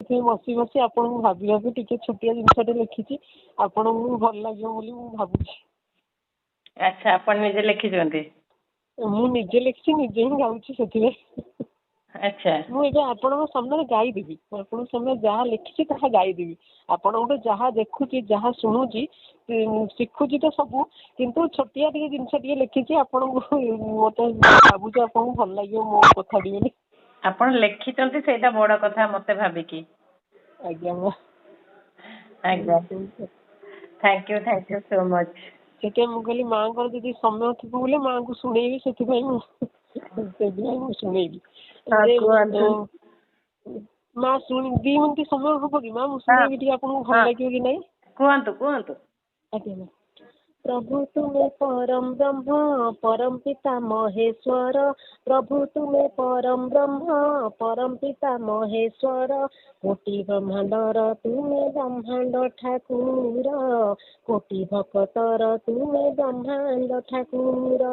ସେଥିପାଇଁ ବସି ବସି ଆପଣଙ୍କୁ ଭାବି ଭାବି ଟିକେ ଛୋଟିଆ ଜିନିଷଟେ ଲେଖିଛି, ଆପଣଙ୍କୁ ଭଲ ଲାଗିବ ବୋଲି ମୁଁ ଭାବୁଛି। ଆଚ୍ଛା, ଆପଣ ନିଜେ ଲେଖିଛନ୍ତି? ମୁଁ ନିଜେ ଲେଖିଛି, ନିଜେ ହିଁ ଗାଉଛି ସେଥିପାଇଁ। ଆଚ୍ଛା, ମୁଁ ଏବେ ଆପଣଙ୍କ ସାମ୍ନାରେ ଗାଇଦେବି, ମୁଁ ଆପଣଙ୍କ ସାମ୍ନାରେ ଯାହା ଲେଖିଛି ତାହା ଗାଇଦେବି। ଆପଣଙ୍କଠୁ ଯାହା ଦେଖୁଛି, ଯାହା ଶୁଣୁଛି, ଶିଖୁଛି ତ ସବୁ, କିନ୍ତୁ ଛୋଟିଆ ଟିକେ ଜିନିଷ ଟିକେ ଲେଖିଛି। ଆପଣଙ୍କୁ ମତେ ଭାବୁଛି ଆପଣଙ୍କୁ ଭଲ ଲାଗିବ ମୋ କଥାଟି ବୋଲି। ଆପଣ ଲେଖିଛନ୍ତି ସେଇଟା ବଡ କଥା ମତେ ଭାବିକି। ଆଜ୍ଞା ଆଜ୍ଞା, ଥ୍ୟାଙ୍କ ୟୁ ସୋ ମଚ୍। ସେଥିପାଇଁ ମୁଁ କହିଲି ମାଆଙ୍କର ଯଦି ସମୟ ଥିବ ବୋଲେ ମାଆଙ୍କୁ ଶୁଣେଇବି, ସେଥିପାଇଁ ମୁଁ ଶୁଣେଇବି। ମା ଶୁଣି 2 ମିନିଟ୍ ସମୟ ହବ କି ମା? ମୁଁ ଶୁଣେଇବି ଟିକେ, ଆପଣଙ୍କୁ ଭଲ ଲାଗିବ କି ନାଇଁ? କୁହନ୍ତୁ। ଆଜ୍ଞା। प्रभु तुम्हें परम ब्रह्म परम पिता महेश्वर, प्रभु तुम्हें परम ब्रह्म परम पिता महेश्वर, कोटि ब्रह्मांडर तुम्हें ब्रह्मांड ठाकुर, कोटि भक्तर तुम्हें ब्रह्मांड ठाकुर,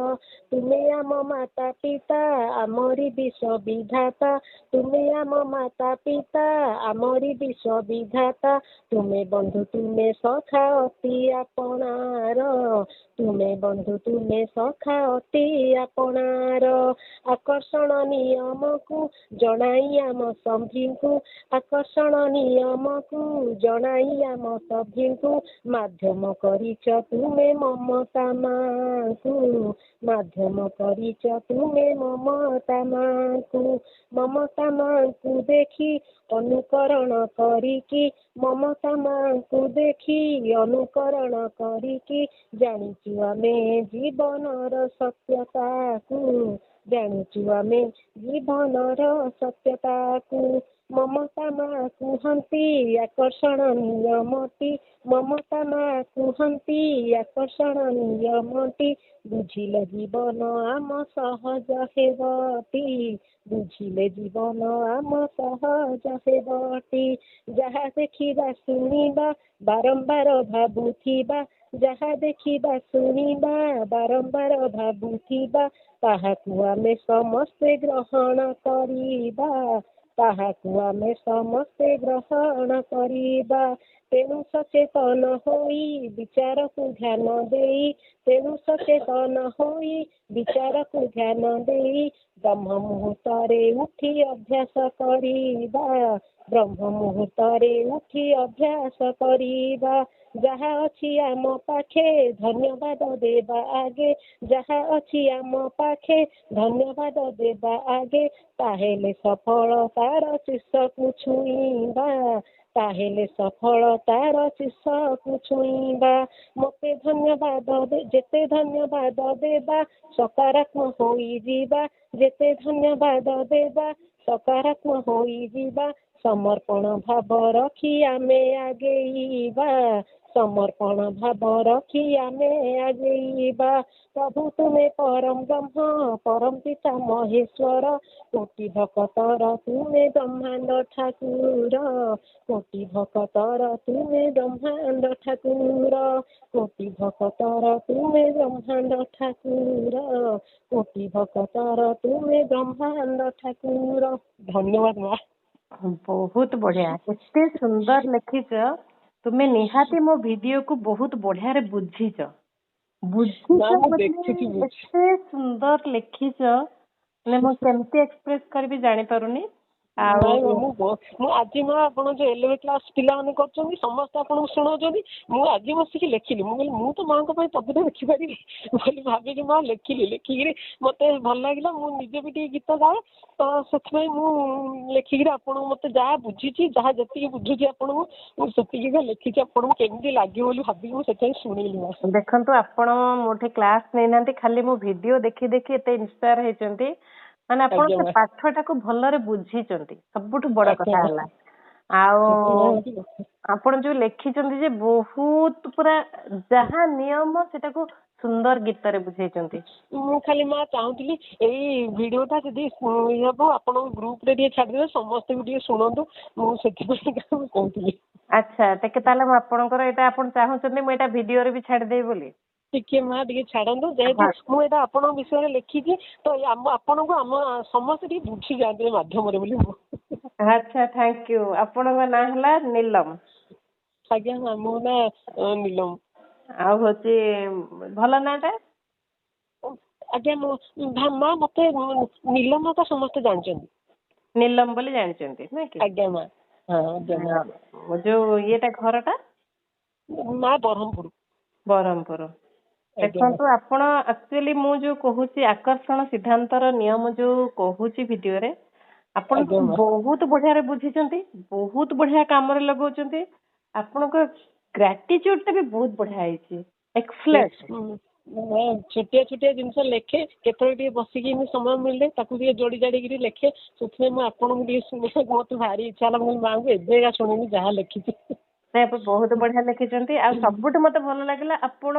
तुम्हें आम माता पिता आमरी विश्व विधाता, तुम्हें आम माता पिता आमरी विश्व विधाता, तुम्हें बंधु तुम्हें सखा अति आपणार, तुम्हें बंधु तुम्हें सखा अति आपणार, आकर्षण नियम को जनाई आम सभी को, आकर्षण नियम को जनाई आम सभी को, माध्यम करिच तुम्हें ममता माँ को, माध्यम करिच तुम्हें ममता माँ को, ममता माँ को देखी अनुकरण करिकी, ममता माँ को देखी अनुकरण करिकी, जानिचु आमे जीवनर सत्यता को, जानिचु आमे जीवनर सत्यता को, ममता माँ कुहंती आकर्षण नियमती, ममता माँ कुहंती आकर्षण नियमती, बुझिले जीवन आम सहज हेबती, बुझिले जीवन आम सहज हेबती, जहा देखिबा शुणिबा बारंबार भाबुथिबा, जहा देखिबा शुणिबा बारंबार भाबुथिबा, ताहाकु आमे समस्ते ग्रहण करिबा, ताहाकु आमे समस्ते ग्रहण करिबा, तेणु सचेतन होई विचार को ध्यान देई, तेणु सचेतन होई विचार को ध्यान देई, ब्रह्म मुहूर्तरे उठी अभ्यास करिबा, ब्रह्म मुहूर्तरे उठी अभ्यास करिबा, जहा अछि आम पाखे धन्यवाद देबा आगे, जहा अछि आम पाखे धन्यवाद देबा आगे, ताहेले सफलतार शीर्ष को छुईबा, ताहेले सफलतार शीर्ष को छुईबा, मते धन्यवाद जेते धन्यवाद देबा सकारात्मक होई जीवा, जेते धन्यवाद देबा सकारात्मक होई जीवा, समर्पण भाव रखी आमे आगेइबा, समर्पण भाव रखी आमे आगेइबा, प्रभु तुम्हें परम ब्रह्म परम पिता महेश्वर, कोटि भक्तर तुम्हें ब्रह्मांड ठाकुर, कोटि भक्तर तुम्हें ब्रह्मांड ठाकुर, कोटि भक्तर तुम्हें ब्रह्मांड ठाकुर, कोटि भक्तर तुम्हें ब्रह्मांड ठाकुर। धन्यवाद माँ। बहुत बढ़िया, एते सुंदर लिखिच, तुम्हें निहाती मो वीडियो को बहुत बढ़िया रे बुझीच, एते सुंदर लिखिच, ने मो केमती एक्सप्रेस करबी जानि पारुनी। ମୁଁ ଆଜି ମା ଆପଣ ଯୋଉ 11 କ୍ଲାସ ପିଲାମାନେ କରୁଛନ୍ତି ସମସ୍ତେ ଆପଣଙ୍କୁ ଶୁଣାଉଛନ୍ତି, ମୁଁ ଆଜି ବସିକି ଲେଖିଲି। ମୁଁ କହିଲି ମୁଁ ତ ମାଙ୍କ ପାଇଁ ସବୁଦିନ ଲେଖିପାରିବି ବୋଲି ଭାବିକି ମା ଲେଖିକିରି ମତେ ଭଲ ଲାଗିଲା। ମୁଁ ନିଜେ ବି ଟିକେ ଗୀତ ଗାଏ, ତ ସେଥିପାଇଁ ମୁଁ ଲେଖିକିରି ଆପଣଙ୍କୁ ମତେ ଯାହା ବୁଝିଛି, ଯାହା ଯେତିକି ବୁଝୁଛି ଆପଣଙ୍କୁ ମୁଁ ସେତିକି ଲେଖିଛି। ଆପଣଙ୍କୁ କେମିତି ଲାଗିବ ବୋଲି ଭାବିକି ମୁଁ ସେଥିପାଇଁ ଶୁଣିଲି ମା। ଦେଖନ୍ତୁ, ଆପଣ ମୋଠି କ୍ଲାସ ନେଇନାହାନ୍ତି, ଖାଲି ମୋ ଭିଡିଓ ଦେଖି ଦେଖି ଏତେ ଇନ୍ସପାୟାର ହେଇଛନ୍ତି, ମାନେ ଆପଣ ସେ ପାଠଟାକୁ ଭଲରେ ବୁଝିଛନ୍ତି, ସବୁଠୁ ବଡ କଥା ହେଲା। ଆଉ ଆପଣ ଯୋଉ ଲେଖିଛନ୍ତି ଯେ ବହୁତ ପୁରା ଯାହା ନିୟମ ସେଟାକୁ ସୁନ୍ଦର ଗୀତରେ ବୁଝେଇଛନ୍ତି। ମୁଁ ଖାଲି ମା ଚାହୁଁଥିଲି ଏଇ ଭିଡିଓଟା ଯଦି ହବ ଆପଣଙ୍କ ଗ୍ରୁପରେ ଟିକେ ଛାଡିଦେବେ, ସମସ୍ତେ ବି ଟିକେ ଶୁଣନ୍ତୁ, ମୁଁ ସେଥିପାଇଁ କହୁଥିଲି। ଆଚ୍ଛା, ତାହେଲେ ମୁଁ ଆପଣଙ୍କର ଏଇଟା ଆପଣ ଚାହୁଁଛନ୍ତି ମୁଁ ଏଇଟା ଭିଡିଓରେ ବି ଛାଡିଦେବି ବୋଲି? ଟିକେ ମା ଟିକେ ଛାଡନ୍ତୁ, ଯେହେତୁ ମୁଁ ଏଇଟା ଆପଣଙ୍କ ବିଷୟରେ ଲେଖିଛି ତ ଆପଣଙ୍କୁ ଆମ ସମସ୍ତେ ଟିକେ ବୁଝିଯାଆନ୍ତି ଏ ମାଧ୍ୟମରେ ବୋଲି ମୁଁ। ଆଚ୍ଛା ଥ୍ୟାଙ୍କ ୟୁ। ଆପଣଙ୍କ ନାଁ ହେଲା ନିଲମ। ଆଜ୍ଞା ମା ମୋ ନାଁ ନିଲମ। ଆଉ ହଉଛି ଭଲ ନାଁଟା? ଆଜ୍ଞା ମା ମତେ ନିଲମ ତ ସମସ୍ତେ ଜାଣିଛନ୍ତି। ନିଲମ ବୋଲି ଜାଣିଛନ୍ତି ନାଇଁ କି? ଆଜ୍ଞା ମା। ହଁ ଆଜ୍ଞା ମା। ଯୋଉ ଇଏଟା ଘରଟା? ମା ବ୍ରହ୍ମପୁର। ବ୍ରହ୍ମପୁର। ଆଜ୍ଞା ମା। ଦେଖନ୍ତୁ ଆପଣ ଆକ୍ଚୁଆଲି ମୁଁ ଯୋଉ କହୁଛି ଆକର୍ଷଣ ସିଦ୍ଧାନ୍ତର ନିୟମ ଯୋଉ କହୁଛି ଭିଡିଓରେ ଆପଣ ଆଜ୍ଞା ମା। ବହୁତ ବଢିଆରେ ବୁଝିଛନ୍ତି, ବହୁତ ବଢିଆ କାମରେ ଲଗାଉଛନ୍ତି। ଆପଣଙ୍କ ଗ୍ରାଟିଚ୍ୟୁଡ ଟା ବି ବହୁତ ବଢିଆ ହେଇଛି। ଏକ୍ସଲେଣ୍ଟ। ଛୋଟିଆ ଛୋଟିଆ ଜିନିଷ ଲେଖେ, କେତେବେଳେ ଟିକେ ବସିକି ସମୟ ମିଳିଲେ ତାକୁ ଟିକେ ଯୋଡି ଜାଡିକିରି ଲେଖେ। ସେଥିପାଇଁ ମୁଁ ଆପଣଙ୍କୁ ଟିକେ ଶୁଣିବାକୁ ମତେ ଭାରି ଇଚ୍ଛା ହେଲା। ମୁଁ ମାଙ୍କୁ ଏବେକା ଶୁଣିନି ଯାହା ଲେଖିଛି। ବହୁତ ବଢିଆ ଲେଖିଛନ୍ତି। ଆଉ ସବୁଠୁ ମତେ ଭଲ ଲାଗିଲା ଆପଣ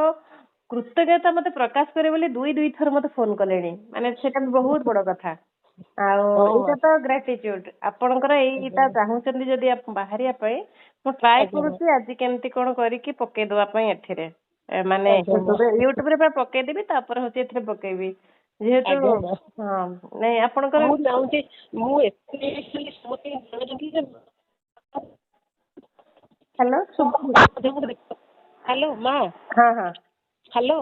କୃତଜ୍ଞତା ମତେ ପ୍ରକାଶ କରିବେ ବୋଲି ଦୁଇ ଥର ମତେ ଫୋନ କଲେଣି, ମାନେ ସେଇଟା ବି ବହୁତ ବଡ କଥା। ଆଉ ହଉ ମା। ଏଇଟା ତ ଗ୍ରାଟିଚ୍ୟୁଡ ଆପଣଙ୍କର ଏଇଟା ଚାହୁଁଛନ୍ତି ଯଦି ବାହାରିବା ପାଇଁ ମୁଁ ଟ୍ରାଏ ଆଜ୍ଞା ମା। କରୁଛି ଆଜି କେମିତି କଣ କରିକି ପକେଇଦବା ପାଇଁ ଏଥିରେ ମାନେ ଆଜ୍ଞା ମା। ୟୁଟ୍ୟୁବରେ ପୁରା ପକେଇଦେବି, ତାପରେ ହଉଛି ଏଥିରେ ପକେଇବି ଯେହେତୁ ଆଜ୍ଞା ମା। ହଁ ନାଇଁ ଆପଣଙ୍କର ମୁଁ ଚାହୁଁଛି ମୁଁ ଏତେ ସମସ୍ତେ ଜାଣିଛନ୍ତି ଯେ ହ୍ୟାଲୋ ଶୁଭୁନି। ହ୍ୟାଲୋ ମା। ହଁ ହଁ ହ୍ୟାଲୋ।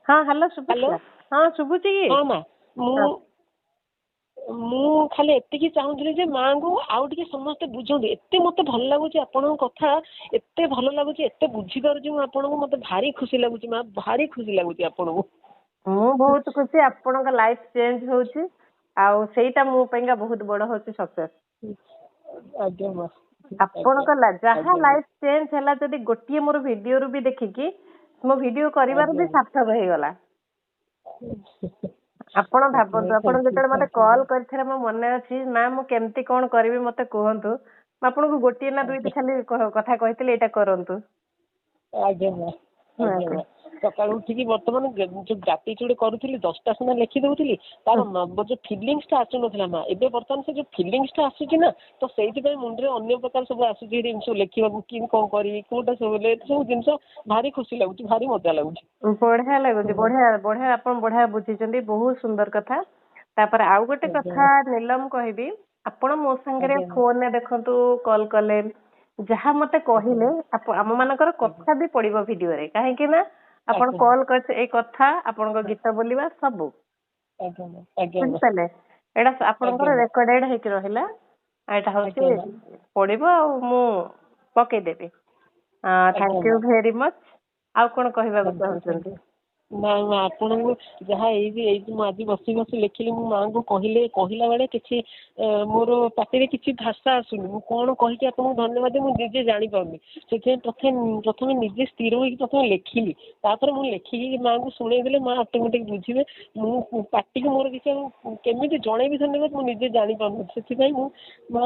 ହଁ ହ୍ୟାଲୋ ହ୍ୟାଲୋ। ଶୁଭୁଥିଲା। ହଁ ଶୁଭୁଛି କି? ହଁ ମା। ହଁ ମୁଁ ଖାଲି ଏତିକି ଚାହୁଁଥିଲି ଯେ ମାଙ୍କୁ ଆଉ ଟିକେ ସମସ୍ତେ ବୁଝନ୍ତି। ଏତେ ମତେ ଭଲ ଲାଗୁଛି ଆପଣଙ୍କ କଥା, ଏତେ ଭଲ ଲାଗୁଛି, ଏତେ ବୁଝିପାରୁଛି ମୁଁ ଆପଣଙ୍କୁ, ମତେ ଭାରି ଖୁସି ଲାଗୁଛି ମା, ଭାରି ଖୁସି ଲାଗୁଛି ଆପଣଙ୍କୁ। ମୁଁ ବହୁତ ଖୁସି ଆପଣଙ୍କ ଲାଇଫ ଚେଞ୍ଜ ହଉଛି, ଆଉ ସେଇଟା ମୋ ପାଇଁକା ବହୁତ ବଡ ହଉଛି ସକ୍ସେସ। ଆଜ୍ଞା ମା। ଆଜ୍ଞା ଆପଣଙ୍କ ଯାହା ଆଜ୍ଞା ମା। ଲାଇଫ ଚେଞ୍ଜ ହେଲା ଯଦି ଗୋଟିଏ ମୋର ଭିଡିଓରୁ ବି ଦେଖିକି ମୋ ଭିଡିଓ କରିବାର ଆଜ୍ଞା ବି ମା। ସାର୍ଥକ ହେଇଗଲା। ଆପଣ ଭାବନ୍ତୁ, ଆପଣ ଯେତେବେଳେ ମତେ କଲ୍ କରିଥିଲେ ମୋ ମନେ ଅଛି ମା ମୁଁ କେମିତି କଣ କରିବି ମତେ କୁହନ୍ତୁ, ମୁଁ ଆପଣଙ୍କୁ ଗୋଟିଏ ନା ଦୁଇଟି ଖାଲି କଥା କହିଥିଲି ଏଇଟା କରନ୍ତୁ। ଆଜ୍ଞା ମା। ଆଜ୍ଞା ମା। ସକାଳୁ ଉଠିକି ବର୍ତ୍ତମାନ ଯୋଉ ଗ୍ରାଟିଚ୍ୟୁଡ କରୁଥିଲି 10ଟା ସିନା ଲେଖି ଦଉଥିଲି, ତାର ଯୋଉ ଫିଲିଙ୍ଗସ ଟା ଆସୁନଥିଲା ମା, ଏବେ ବର୍ତ୍ତମାନ ସେ ଯୋଉ ଫିଲିଙ୍ଗସ ଟା ଆସୁଛି ନା, ତ ସେଇଥିପାଇଁ ମୁଣ୍ଡରେ ଅନ୍ୟ ପ୍ରକାର ସବୁ ଆସୁଛି ଜିନିଷ ଲେଖିବାକୁ, କି କଣ କରିବି କୋଉଟା ସବୁ ସବୁ ଜିନିଷ ଭାରି ଖୁସି ଲାଗୁଛି, ଭାରି ମଜା ଲାଗୁଛି। ବଢିଆ ଲାଗୁଛି, ବଢିଆ ବଢିଆ ଆପଣ ବଢିଆ ବୁଝିଛନ୍ତି, ବହୁତ ସୁନ୍ଦର କଥା। ତାପରେ ଆଉ ଗୋଟେ ଆଜ୍ଞା କଥା ନିଲମ କହିବି, ଆପଣ ମୋ ସାଙ୍ଗରେ ଆଜ୍ଞା ଫୋନରେ ଦେଖନ୍ତୁ କଲ୍ କଲେ, ଯାହା ମତେ କହିଲେ ଆମ ମାନଙ୍କର ଆଜ୍ଞା କଥା ବି ପଡିବ ଭିଡିଓରେ, କାହିଁକି ନା ଆପଣ ଆଜ୍ଞା କଲ୍ କରିছে ଏଇ କଥା, ଆପଣଙ୍କ ଗୀତ ବୋଲିବା ସବୁ ଆଜ୍ଞା ଆଜ୍ଞା ବୁଝିପାରିଲେ, ଏଇଟା ଆପଣଙ୍କର ଆଜ୍ଞା ରେକର୍ଡେଡ ହେଇକି ରହିଲା। ଏଇଟା ହଉଛି ଆଜ୍ଞା ପଡିବ ଆଉ ମୁଁ ପକେଇଦେବି। ଆଜ୍ଞା ଥ୍ୟାଙ୍କ ୟୁ ଭେରି ମଚ୍। ଆଉ କଣ କହିବାକୁ ଚାହୁଁଛନ୍ତି? ନାଇଁ ମା, ଆପଣଙ୍କୁ ଯାହା ଏଇଠି ମୁଁ ଆଜି ବସି ବସି ଲେଖିଲି, ମୁଁ ମାଙ୍କୁ କହିଲା ବେଳେ କିଛି ମୋର ପାଟିରେ କିଛି ଭାଷା ଆସୁନି, ମୁଁ କଣ କହିକି ଆପଣଙ୍କୁ ଧନ୍ୟବାଦ ଦେବି ମୁଁ ନିଜେ ଜାଣିପାରୁନି। ସେଥିପାଇଁ ପ୍ରଥମେ ନିଜେ ସ୍ଥିର ହେଇକି ପ୍ରଥମେ ଲେଖିଲି, ତାପରେ ମୁଁ ଲେଖିକି ମାଙ୍କୁ ଶୁଣେଇଦେଲେ ମା ଅଟୋମେଟିକ ବୁଝିବେ। ମୁଁ ପାଟିକୁ ମୋର କିଛି କେମିତି ଜଣେଇବି ଧନ୍ୟବାଦ ମୁଁ ନିଜେ ଜାଣିପାରୁନି, ସେଥିପାଇଁ ମୁଁ ମା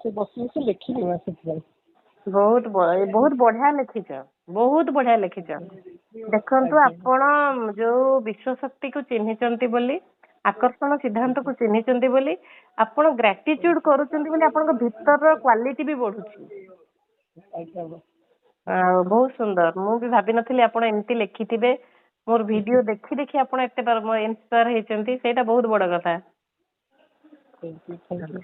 ସେ ବସି ବସି ଲେଖିଲି ମା, ସେଥିପାଇଁ। ବହୁତ ବଢିଆ ଲେଖିଛ, ବହୁତ ବଢିଆ ଲେଖିଛ। ଦେଖନ୍ତୁ ଆଜ୍ଞା ଆପଣ ଯୋଉ ବିଶ୍ଵ ଶକ୍ତିକୁ ଚିହ୍ନିଛନ୍ତି ବୋଲି, ଆକର୍ଷଣ ସିଦ୍ଧାନ୍ତକୁ ଚିହ୍ନିଛନ୍ତି ବୋଲି, ଆପଣ ଗ୍ରାଟିଚ୍ୟୁଡ କରୁଛନ୍ତି ବୋଲି ଆପଣଙ୍କ ଭିତରର କ୍ୱାଲିଟି ବି ବଢୁଛି। ଆଜ୍ଞା। ଆଉ ବହୁତ ସୁନ୍ଦର, ମୁଁ ବି ଭାବିନଥିଲି ଆପଣ ଏମିତି ଲେଖିଥିବେ। ମୋର ଭିଡିଓ ଦେଖି ଦେଖି ଆପଣ ଏତେ ଇନ୍ସପାୟାର ହେଇଛନ୍ତି, ସେଇଟା ବହୁତ ବଡ କଥା।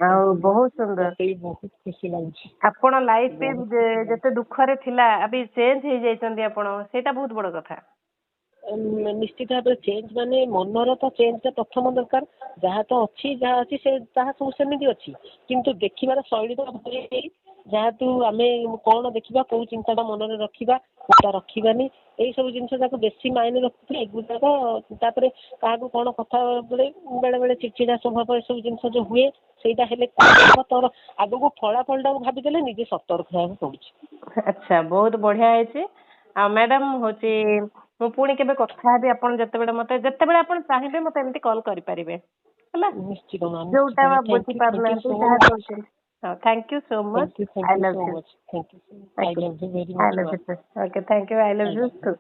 ଆଉ ବହୁତ ସୁନ୍ଦର। ମତେ ବି ବହୁତ ଖୁସି ଲାଗୁଛି। ଆପଣ ଲାଇଫ ବହୁତ ବି ଖୁସି ଲାଗୁଛି। ଯେତେ ଦୁଃଖରେ ଥିଲା ଏବେ ଚେଞ୍ଜ ହେଇଯାଇଛନ୍ତି ଆପଣ, ସେଇଟା ବହୁତ ବଡ କଥା। ନିଶ୍ଚିତ ଭାବରେ ଚେଞ୍ଜ ମାନେ ମନର ତ ଚେଞ୍ଜ ଟା ପ୍ରଥମ ଦରକାର। ଯାହା ତ ଅଛି ଯାହା ଅଛି ସେ ତାହା ସବୁ ସେମିତି ଅଛି, କିନ୍ତୁ ଦେଖିବାର ଶୈଳୀ ତ ଯାହାତୁ ଆମେ କଣ ଦେଖିବା, କୋଉ ଚିନ୍ତା ଟା ମନରେ ରଖିବା, କୋଉଟା ରଖିବାନି, ଏଇ ସବୁ ଜିନିଷ ଯାକ ବେଶୀ ମାଇନେ ରଖୁଥିଲେ ଏଗୁଡାକ। ତାପରେ କାହାକୁ କଣ କଥା ବେଳେ ବେଳେ ଚିଡଚିଡା ସ୍ୱଭାବ ଏସବୁ ଜିନିଷ ଯୋଉ ହୁଏ, ସେଇଟା ହେଲେ ତୋର ଆଗକୁ ଫଳାଫଳ ଟାକୁ ଭାବିଦେଲେ ନିଜେ ସତର୍କ ହେବାକୁ ପଡୁଛି। ଆଚ୍ଛା, ବହୁତ ବଢିଆ ହେଇଛି। ଆଉ ମ୍ୟାଡାମ ହଉଛି ମୁଁ ପୁଣି କେବେ କଥା ହେବି, ଆପଣ ଯେତେବେଳେ ଆପଣ ଚାହିଁବେ ମତେ ଏମିତି କଲ୍ କରିପାରିବେ ହେଲା, ନିଶ୍ଚିତ ମ୍ୟାମ୍, ନିଶ୍ଚିତ ଯୋଉଟା ମ୍ୟାମ୍। ଥ୍ୟାଙ୍କ ୟୁ ବୁଝିପାରୁନାହାନ୍ତି ସୋ ଯାହା ମଚ୍। କହୁଛନ୍ତି। Thank you so much. Thank I you love so you. Much. Thank you. Thank I you. Love you very I much love ma'am. you too. Okay, thank you. I love I you love you. too.